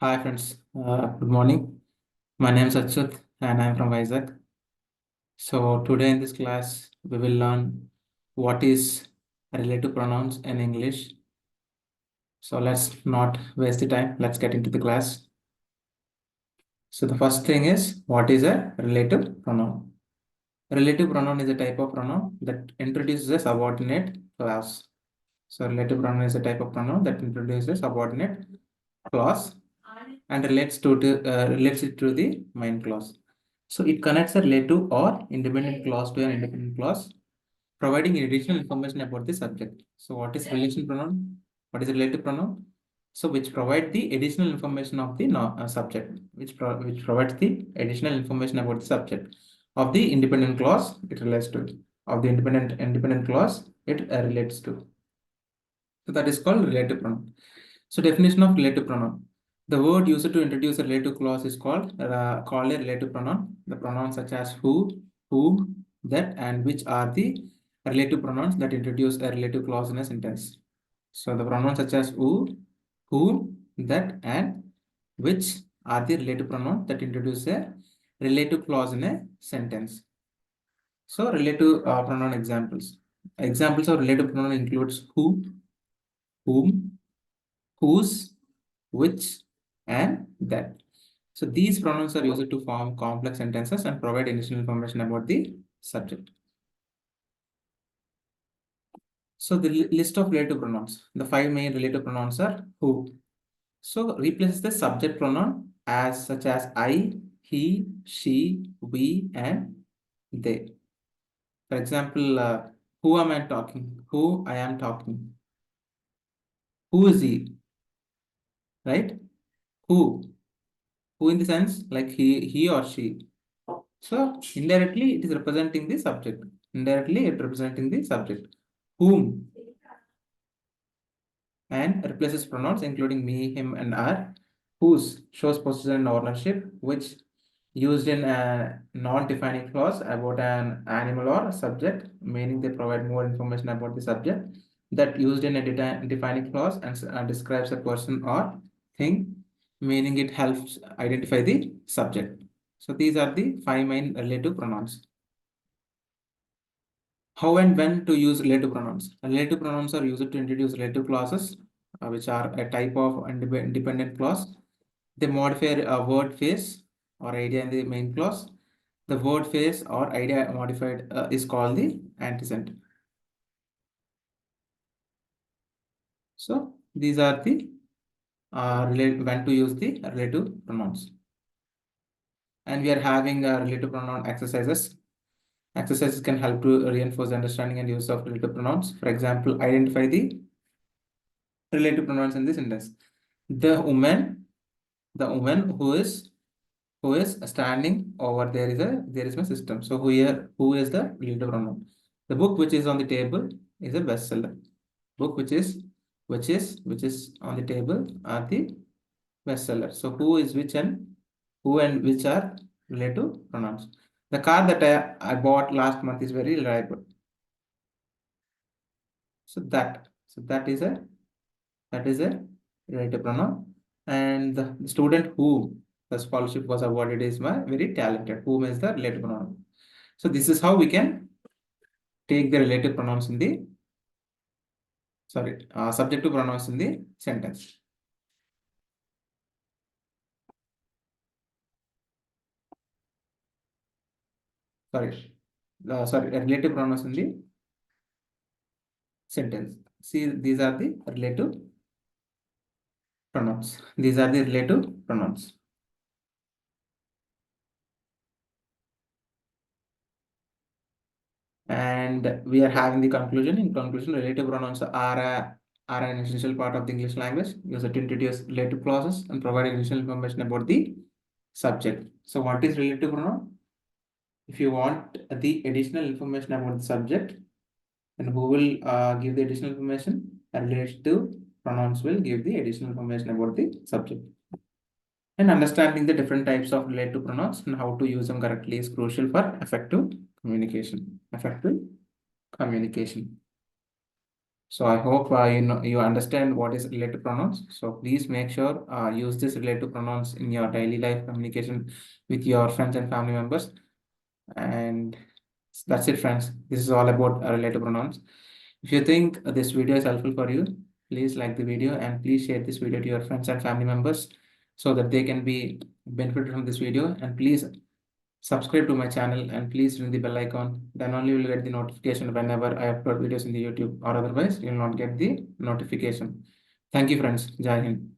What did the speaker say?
Hi friends, good morning. My name is Achyut and I am from Isaac. So today in this class we will learn what is relative pronouns in English. So let's not waste the time. Let's get into the class. So the first thing is, what is a relative pronoun? A relative pronoun is a type of pronoun that introduces a subordinate clause. So relative pronoun is a type of pronoun that introduces a subordinate clause and relates it to the main clause. So it connects a relative or independent clause to an independent clause, providing additional information about the subject. So what is relation pronoun? What is relative pronoun? So which provide the additional information of the subject, which provides the additional information about the subject of the independent clause it relates to, of the independent clause it relates to. So that is called relative pronoun. So definition of relative pronoun. The word used to introduce a relative clause is called a relative pronoun. The pronouns such as who, whom, that, and which are the relative pronouns that introduce a relative clause in a sentence. So the pronouns such as whom, that, and which are the relative pronouns that introduce a relative clause in a sentence. So relative pronoun examples. Examples of relative pronoun includes who, whom, whose, which, and that. So these pronouns are used to form complex sentences and provide additional information about the subject. So the list of relative pronouns. The 5 main relative pronouns are who. So replaces the subject pronoun as such as I, he, she, we, and they. For example, who am I talking? Who I am talking? Who is he? Right? Who? Who in the sense like he or she. So indirectly it is representing the subject. Indirectly it representing the subject. Whom and replaces pronouns including me, him, and her. Whose shows possession and ownership, which used in a non-defining clause about an animal or a subject, meaning they provide more information about the subject. That used in a defining clause and describes a person or thing, meaning it helps identify the subject. So these are the 5 main relative pronouns. How and when to use relative pronouns? Relative pronouns are used to introduce relative clauses, which are a type of independent clause. They modify a word phrase or idea in the main clause. The word phrase or idea modified is called the antecedent. So these are the when to use the relative pronouns. And we are having relative pronoun exercises. Exercises can help to reinforce understanding and use of relative pronouns. For example, identify the relative pronouns in this sentence. The woman who is standing over there is my system. So who is the relative pronoun? The book which is on the table is a bestseller. Book which is on the table are the bestseller. So who and which are relative pronouns. The car that I bought last month is very reliable. So that is a relative pronoun. And the student who the scholarship was awarded is my very talented. Whom is the relative pronoun. So this is how we can take the relative pronouns in the subjective pronouns in the sentence. Relative pronouns in the sentence. See, these are the relative pronouns. These are the relative pronouns. And we are having the conclusion. In conclusion, relative pronouns are an essential part of the English language, used to introduce relative clauses and provide additional information about the subject. So what is relative pronoun? If you want the additional information about the subject, then who will give the additional information? And relative pronouns will give the additional information about the subject. And understanding the different types of relative pronouns and how to use them correctly is crucial for effective communication. Effective communication. So I hope you understand what is relative pronouns. So please make sure use this relative pronouns in your daily life communication with your friends and family members. And that's it, friends. This is all about relative pronouns. If you think this video is helpful for you, please like the video and please share this video to your friends and family members so that they can be benefited from this video. And please subscribe to my channel and please ring the bell icon. Then only you will get the notification whenever I upload videos in the YouTube, or otherwise you will not get the notification. Thank you, friends. Jai Hind.